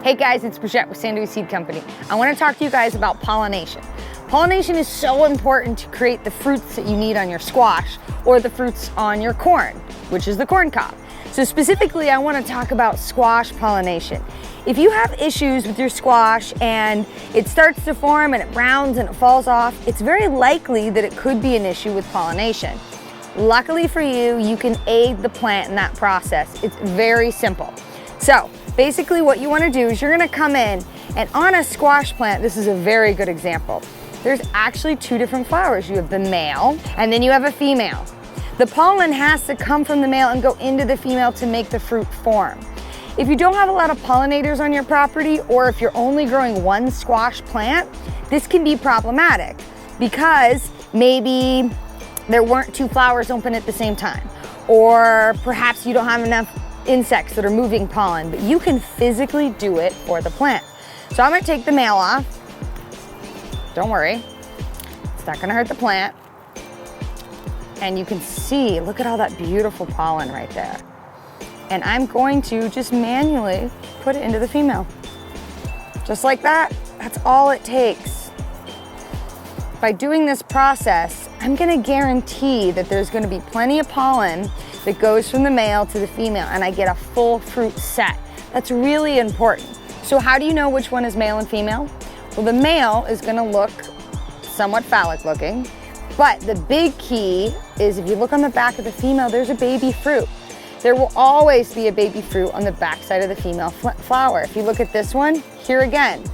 Hey guys, it's Brigitte with San Luis Seed Company. I want to talk to you guys about pollination. Pollination is so important to create the fruits that you need on your squash or the fruits on your corn, which is the corn cob. So specifically, I want to talk about squash pollination. If you have issues with your squash and it starts to form and it browns and it falls off, it's very likely that it could be an issue with pollination. Luckily for you, you can aid the plant in that process. It's very simple. So basically what you want to do is you're going to come in and on a squash plant, this is a very good example. There's actually two different flowers. You have the male and then you have a female. The pollen has to come from the male and go into the female to make the fruit form. If you don't have a lot of pollinators on your property, or if you're only growing one squash plant, this can be problematic because maybe there weren't two flowers open at the same time, or perhaps you don't have enough insects that are moving pollen, but you can physically do it for the plant. So I'm gonna take the male off. Don't worry, it's not gonna hurt the plant. And you can see, look at all that beautiful pollen right there. And I'm going to just manually put it into the female. Just like that, that's all it takes. By doing this process, I'm gonna guarantee that there's gonna be plenty of pollen that goes from the male to the female and I get a full fruit set. That's really important. So how do you know which one is male and female? Well, the male is gonna look somewhat phallic looking, but the big key is if you look on the back of the female, there's a baby fruit. There will always be a baby fruit on the back side of the female flower. If you look at this one, here again,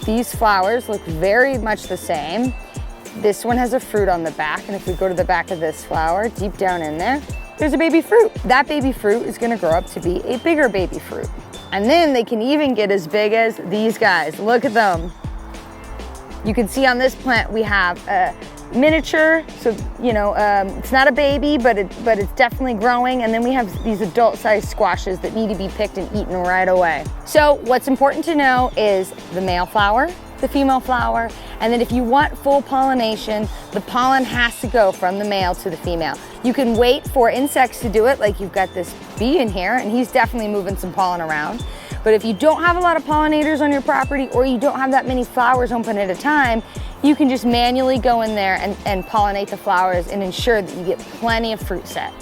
these flowers look very much the same. This one has a fruit on the back, and if we go to the back of this flower, deep down in there, there's a baby fruit. That baby fruit is gonna grow up to be a bigger baby fruit. And then they can even get as big as these guys. Look at them. You can see on this plant we have a miniature, so it's not a baby, but it's definitely growing. And then we have these adult-sized squashes that need to be picked and eaten right away. So what's important to know is the male flower, the female flower, and then if you want full pollination, the pollen has to go from the male to the female. You can wait for insects to do it, like you've got this bee in here, and he's definitely moving some pollen around. But if you don't have a lot of pollinators on your property, or you don't have that many flowers open at a time, you can just manually go in there and pollinate the flowers and ensure that you get plenty of fruit set.